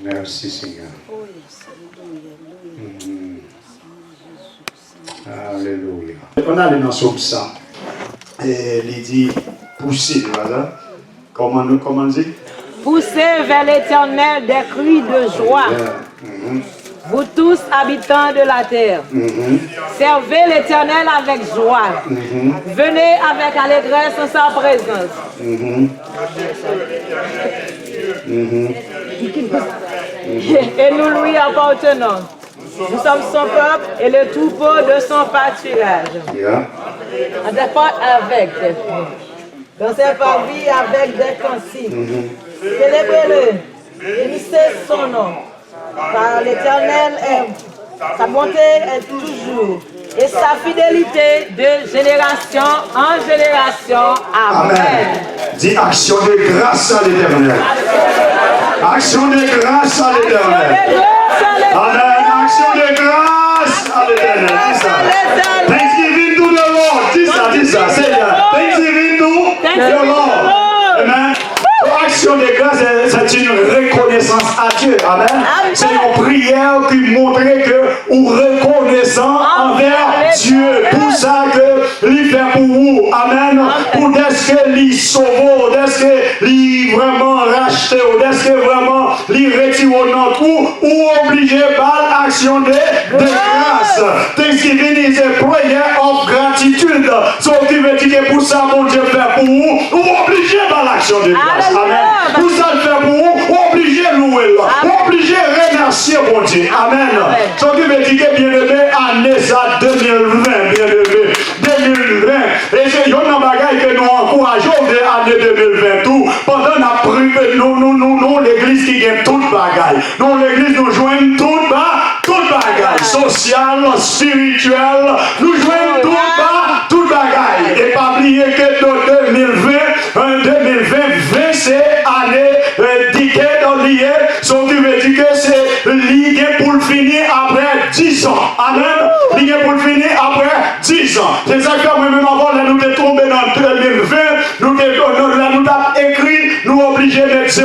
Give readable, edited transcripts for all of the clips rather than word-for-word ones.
Merci Seigneur. Alléluia. On a les dans Somme 100. Et il dit, poussez, voilà. Comment on dit? Poussez vers l'Éternel des cris de joie. Vous tous habitants de la terre, servez l'Éternel avec joie. Venez avec allégresse en sa présence. Et nous lui appartenons. Nous sommes son peuple et le troupeau de son pâturage. On départ avec des fruits. Dans ses parvis avec des consignes. Célébrez-le. Bénissez son nom. Car l'Éternel sa bonté est toujours et sa fidélité de génération en génération. Amen. Dis action de grâce à l'Éternel. Action de grâce à l'Éternel. Amen. Action de grâce à l'Éternel. Dis ça. Thanksgiving to the Lord. Dis ça. Seigneur. Thanksgiving to the Lord. Amen. Action de grâce, c'est une reconnaissance à Dieu. Amen. C'est une prière qui montre que vous reconnaissant envers Dieu. Tout ça que lui fait pour vous. Amen. Pour est-ce que lui sauve, est-ce que lui vraiment racheté, est-ce que vraiment lui retire notre coup ou obligé par l'action de grâce. Thanksgiving is a prayer of gratitude. Ce qui veut dire que pour ça, mon Dieu fait pour vous, ou obligé par l'action de grâce. Amen. Pour ça le faire pour vous, obligé louer là. Obligé remercier mon Dieu. Amen. Ce qui veut dire que bien aimé, année ça 2020, bien aimé. 2020. Et c'est une bagaille que nous encourageons de l'année 2020 tout. Pendant la prière, nous, l'église qui gagne toute bagaille. Nous, l'église, nous joignons toute bagaille. Sociale, spirituelle. Nous joignons toute bagaille. Et pas oublier que dans 2020, c'est année d'Iké dans l'IE. Ce qui veut dire que c'est l'IE pour le finir après 10 ans. Amen. L'IE pour le finir après 10 ans. C'est ça que moi-même avant, là, nous sommes tombés dans 2020. Nous avons écrit, nous obligés de mettre 0,1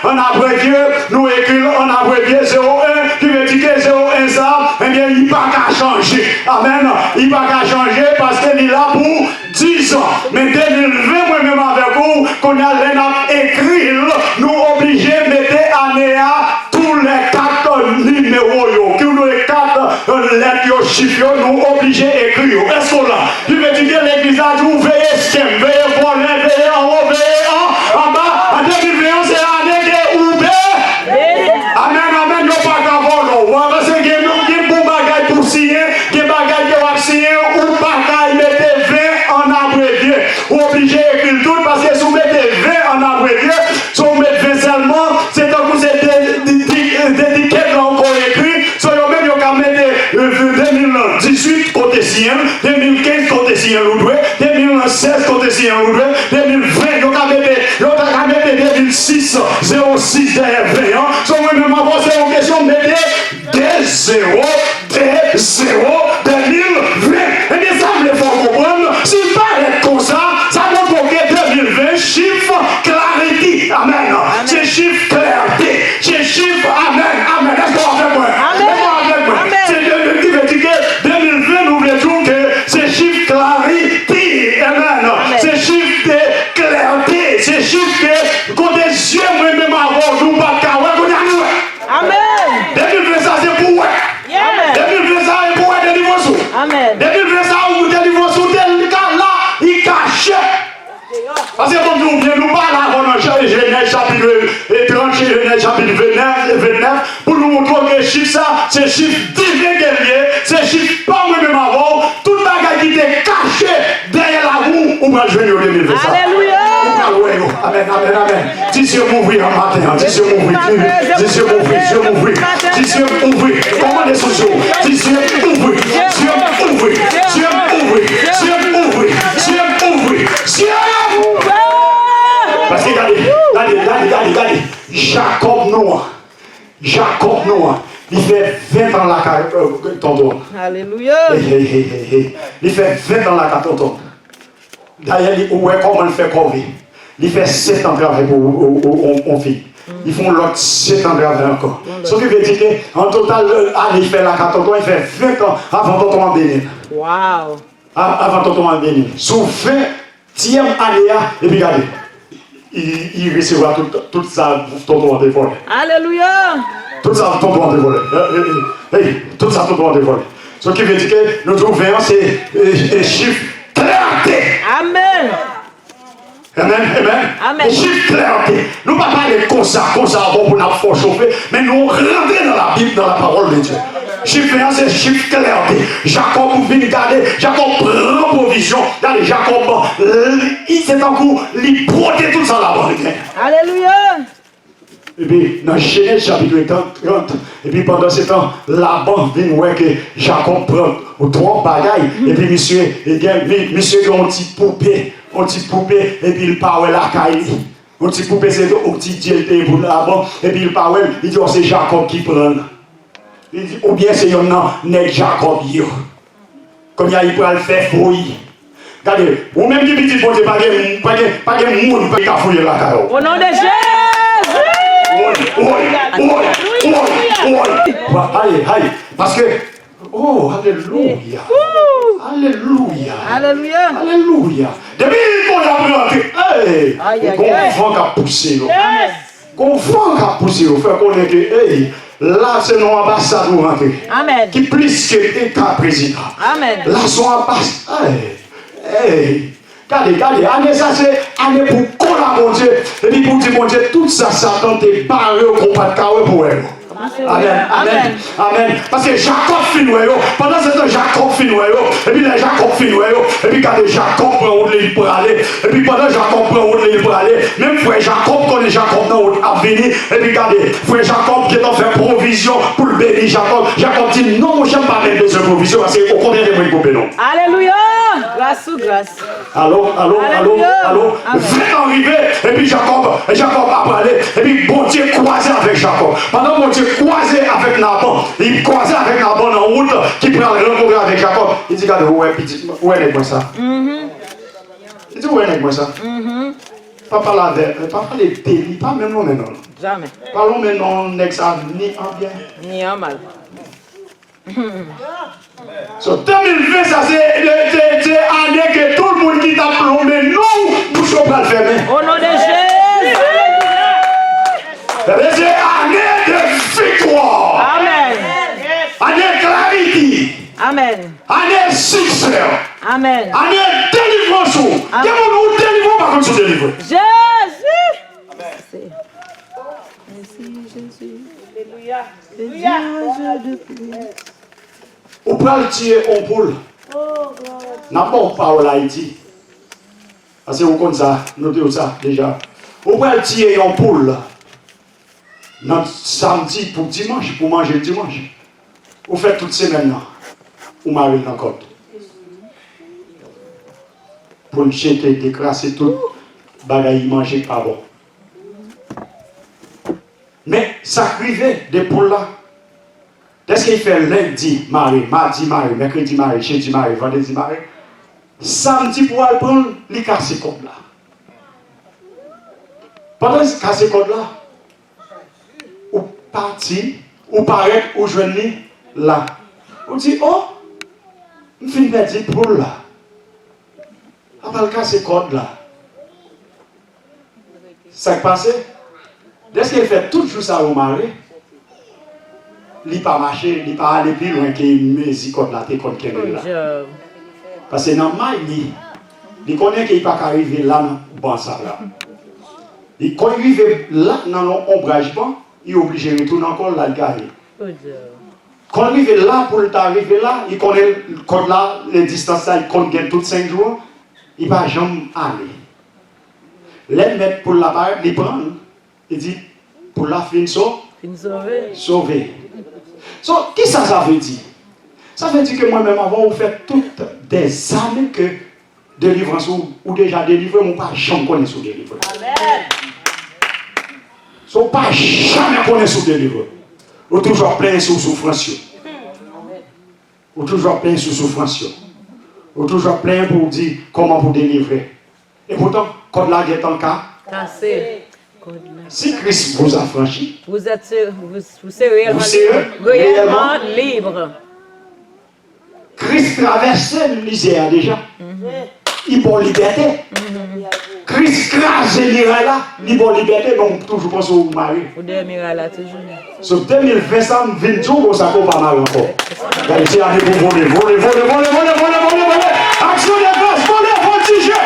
en abrévié. Nous écrivons en abrévié 0,1 qui veut dire que 0,1 ça, eh bien, il n'y a pas qu'à changer. Amen. Il n'y a pas qu'à changer parce qu'il est là pour 10 ans. Mais 2020, moi-même avec vous, qu'on a écrit, nous obligés de mettre année à tous les 4 numéros, tous les 4 lettres, chiffres, nous obligés d'écrire. Est-ce qu'on l'a? Il veut dire que l'église a dit, veillez schème, veillez voler, veillez en haut, veillez en bas. En 2021, c'est l'année de ouvert. Amen, non pas qu'à voler. Parce que il y a un bon bagage pour signer, il y a un bagage qui va signer, ou pas qu'à mettre 20 en abrévié. Obligé d'écrire tout parce que si vous mettez 20 en abrévié, si vous mettez 20 seulement, c'est donc vous êtes dédiqué dans encore écrit. Si vous même vous mettez 2018 côté sien, 2015 côté sien, 2016 côté sien, 2020 vous mettez 2006, 06 derrière 20 ans. Si vous même posé une question, mettez des 0, des 0, 2020. Et bien ça, vous faut comprendre. Si pas être comme ça, ça montre que 2020, chiffre clarité. Amen. C'est chiffre clarté. C'est chiffre amen. Est-ce qu'on va faire moi? Amen. C'est le qui veut dire que 2020, nous voulons que c'est chiffre clarité. Amen. C'est chiffre de clarté. C'est chiffre de quand des yeux, moi-même avant, nous pas qu'à ouais, qu'on y a nous. Amen. 2020, ça c'est pour ouais. 2020, ça c'est pour ouais, des niveaux sous. Amen. 2020, ça ou des niveaux sous, là, il cache. Parce que comme nous bien nous parlons dans Genèse chapitre 30, Genèse chapitre 29, pour nous montrer que chiffre ça, c'est chiffre divin guerrier, c'est chiffre pas moi-même avant, tout le bagage qui était caché derrière la roue, on va jouer au 2020. Alléluia. Amen. Dis Dieu m'ouvrir en matin, dis Dieu m'ouvrir, dis Dieu m'ouvrir, comment les sous dis Dieu m'ouvrir, parce que regardez, Jacob Noah, il fait 20 ans la carte, tonton. Alléluia. Il fait 20 ans la carte, tonton. D'ailleurs, comment il fait COVID. Il fait 7 ans de travail pour une fille. Ils font l'autre 7 ans de travail encore. Ce qui veut dire qu'en total, il fait la 14 ans, il fait 20 ans avant de tomber en Bénin. Wow. Avant de tomber en Bénin. Sous 20e année, et puis regardez, il recevra tout ça pour tomber en dévoilé. Alléluia. Tout ça tombe en dévoilé. Tout ça tombe en dévoilé. Ce qui veut dire que notre ouverture, c'est les chiffres clarté. Amen. Amen, amen. Amen. Les chiffres clarté. Nous ne parlons pas de comme ça bon pour nous faire chauffer, mais nous rentrons dans la Bible, dans la parole de Dieu. Chiffre 1, c'est chiffre clarté. Jacob vient garder, Jacob prend provision. Regardez, Jacob, il s'est en cours, il protège tout ça là-bas. Alléluia. Et puis, dans Genèse chapitre 30, et puis pendant ce temps, Laban vient voir que Jacob prend 3 bagailles, et puis monsieur a une petite poupée, et puis il parle la caille. Une petite poupée, c'est un petit dieu pour Laban, et puis il parle, il dit, c'est Jacob qui prend. Il dit, ou bien c'est un nègre Jacob, comme il peut le faire fouiller. Regardez, ou même qui petit bon Dieu, pas de monde qui a fouillé la caille. Au nom de Jésus. Allez, parce que, oh, alléluia, alléluia, Alléluia. alléluia. Depuis qu'on a pris, qu'on va pousser, qu'on va pousser, faire connaître que, là, c'est nos ambassades pour rentrer. Amen. Qui plus que l'État président. Amen. Là, son ambassade, Regardez, année ça c'est année pour collaborer. Et puis pour dire, mon Dieu, tout ça, Satan t'est barré au combat de carreau pour elle. Amen, amen, amen. Parce que Jacob finit, pendant ce temps, Jacob finit, et puis là, Jacob finit, et puis quand Jacob prend l'île pour aller, et puis pendant Jacob prend l'île pour aller, même frère Jacob connaît Jacob dans l'avenir, et puis regardez, frère Jacob qui est en fait provision pour le bénir Jacob. Jacob dit non, moi je n'aime pas mettre de cette provision parce qu'au combien de mois il faut bénir. Alléluia. Grâce ou grâce. Allô. Vite arrivé, et puis Jacob a parlé, et puis bon Dieu croisé avec Jacob. Pendant bon Dieu croisé avec Laban, il croisait avec Laban en route, qui prend le rencontre avec Jacob. Il dit, regarde, où est moi ça? Il dit, où est moi ça? Papa les délits, pas même non maintenant. Jamais. Parlons maintenant, n'est-ce pas, ni en bien. Ni en mal. So 2020, ça c'est l'année que tout le monde qui t'a plombé, nous ne sommes pas le fermer. Au nom de Jésus. C'est année de victoire. Amen. Année clarité. Amen. Année succès. Amen. Année délivrance. Il y a mon délivrance par contre sur délivrance. Jésus. Amen. Merci Jésus. Alléluia. Ou peut le tirer en poule. N'a pas parole à Haïti. Parce que vous connaissez ça, notez ça déjà. Ou peut le tirer en poule. Notre samedi pour dimanche, pour manger le dimanche. Vous faites toute semaine là. Vous m'avez dans le compte. Pour me jeter, décrasser tout, bagaille manger pas bon. Mais ça arrivait des poules là. Qu'est-ce qu'il fait lundi, marée, mardi, marée, mercredi, marée, jeudi, marée, vendredi, marée. Samedi, pour aller prendre les casser comme là. Pendant ce casser comme là, ou parti, ou paraît, ou journée là. On dit, oh, je finis de dire pour là. Après le casser code là. Ça qui passe, dès qu'il fait toujours ça au mari, il ne pas marcher, il ne pas aller plus loin que musique comme la téléphone qui est là. Parce que dans le mail, il connaît qu'il ne peut pas arriver là dans ça là. Et quand il arrive là dans l'ombrage, il est obligé de retourner encore là, le gars. Quand il arrive là, pour arriver là, il connaît le code là, les distances là, il connaît tous 5 jours, il ne va jamais aller. Les mettre pour l'appareil, il prend, il dit, pour la fin sauver. So, qui ça veut dire? Ça veut dire que moi-même, avant, vous faites toutes des années que délivrance ou déjà délivré, on ne peut pas jamais connaître sur délivré. Amen. So, pas jamais connaître sur délivré. Ou toujours plein sous souffrance. Ou toujours plein sous souffrance. Ou toujours plein pour dire comment vous délivrer. Et pourtant, quand la guette en cas, cassé. Si Christ vous a franchi, vous serez réellement libre. Christ traversait le misère déjà. Il pour liberté. Christ crase là, il pour liberté, donc toujours pense au mari. Vous dormirez là toujours. Sur 2020, ça me vient toujours comme ça pour pas mal encore. C'est année pour voler. Action de grâce, voler, voltiger.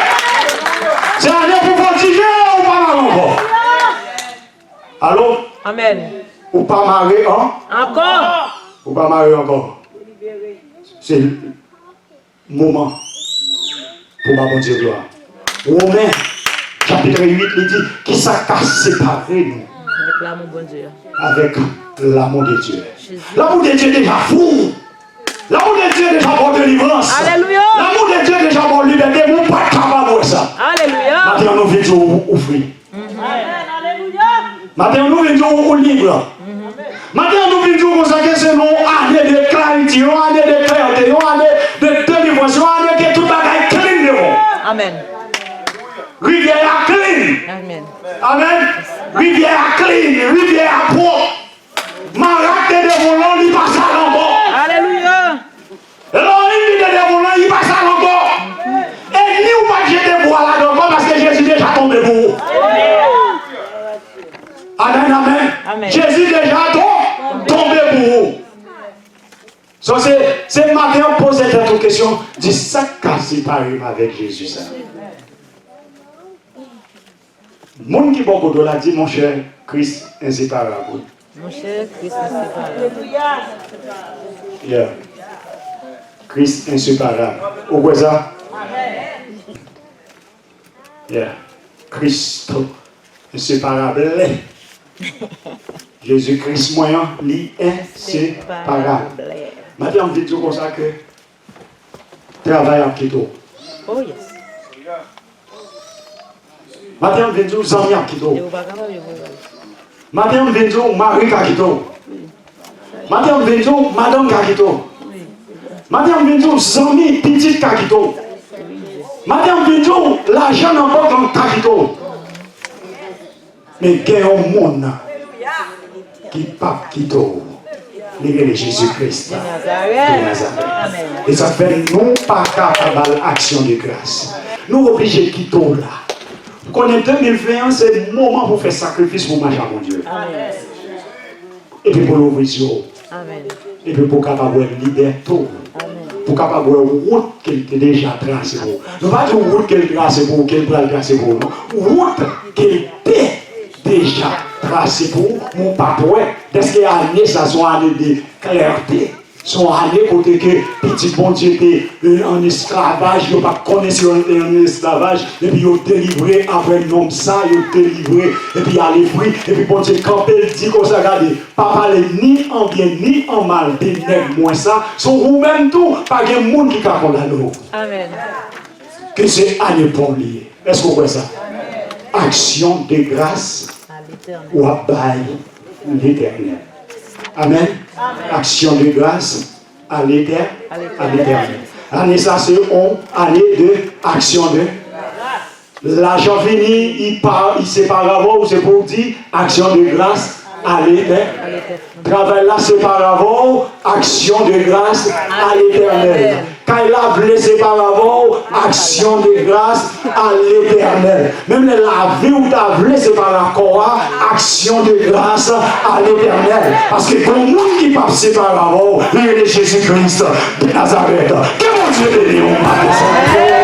C'est année pour voltiger ou pas mal encore. Alors? Amen. Ou pas marié, hein? Encore? Ou pas marié encore. C'est le moment pour ma bonne Dieu gloire. Romains, chapitre 8, il dit qui ça a séparé nous avec l'amour de Dieu. Avec l'amour de Dieu. L'amour de Dieu est déjà fou. L'amour de Dieu est déjà pour délivrance. Alléluia. L'amour de Dieu est déjà pour liberté. Vous ne pouvez pas capable de ça. Alléluia. Maintenant, nous venons ouvrir. Maintenant, nous venons libre. Maintenant, nous venons comme ça que c'est une année de clarité, une année de clarté, une année de délivrance, une année que tout le monde clean devant. Amen. Rivière clean. Amen. Amen. Rivière clean, rivière propre. Marac de volant, il passe à l'encore. Alléluia. Alors, il de volant, il passe à l'encore. Et ni ou pas jeter bois là-dedans parce que Jésus est déjà tombé pour vous. Amen, amen. Amen. Jésus est déjà tombé pour vous. So, c'est matin, on pose cette question. Dis ça qu'a séparé avec Jésus. Ça. Le monde qui est beaucoup de là dit, mon cher Christ inséparable. Mon cher Christ inséparable. Yeah. Christ inséparable. Où est ça? Yeah. Christ inséparable. Jésus-Christ moyen, lui inséparable. Maintenant, on dit tout comme ça que travail à Kito. Oh yes. Maintenant, on dit tout Zami à Kito. Maintenant, on dit tout Marie à Kito. Maintenant, on dit tout Madame à Kito. Maintenant, on dit tout Zami Petit à Kito. Maintenant, on dit tout l'argent en banque à Kito. Mais il y a un monde qui pas Kito. Les Jésus-Christ de Nazareth. Et ça fait non pas capable d'action de grâce. Nous obligés de quitter là. Qu'on est 2021, c'est le moment pour faire sacrifice pour marcher à mon Dieu. Amen. Et puis pour l'ouvrir. Amen. Et puis pour capable de liberté. Pour capable de route qu'elle est déjà tracée pour. Nous ne pas dire route qu'elle est tracée pour, qu'elle est tracée pour. Route qu'elle est déjà tracé pour mon papa. Parce que l'année, ça sont année de clarté. Sont année côté que petit bon Dieu était en esclavage, il n'a pas connaissé en esclavage, et puis il a délivré après le nom ça, il a délivré, et puis il a les fruits, et puis bon Dieu, quand il dit comme ça, regardez, pas parler ni en bien ni en mal, des nègres moins ça, sont vous-même tout, pas de monde qui a la l'eau. Amen. Que c'est année pour lier. Est-ce qu'on voit ça? Action de grâce ou à bail l'éternel. Amen. Action de grâce à l'éternel. Année ça c'est année de action de l'argent fini, il sépare avant, c'est pour dire action de grâce à l'éternel. Travail là sépare avant, action de grâce à l'éternel. Quand il a blessé par avant, action de grâce à l'éternel. Même la vie où tu as blessé par la croix, action de grâce à l'éternel. Parce que pour le monde qui passe par avant, il est Jésus-Christ de Nazareth. Que mon Dieu bénisse, on va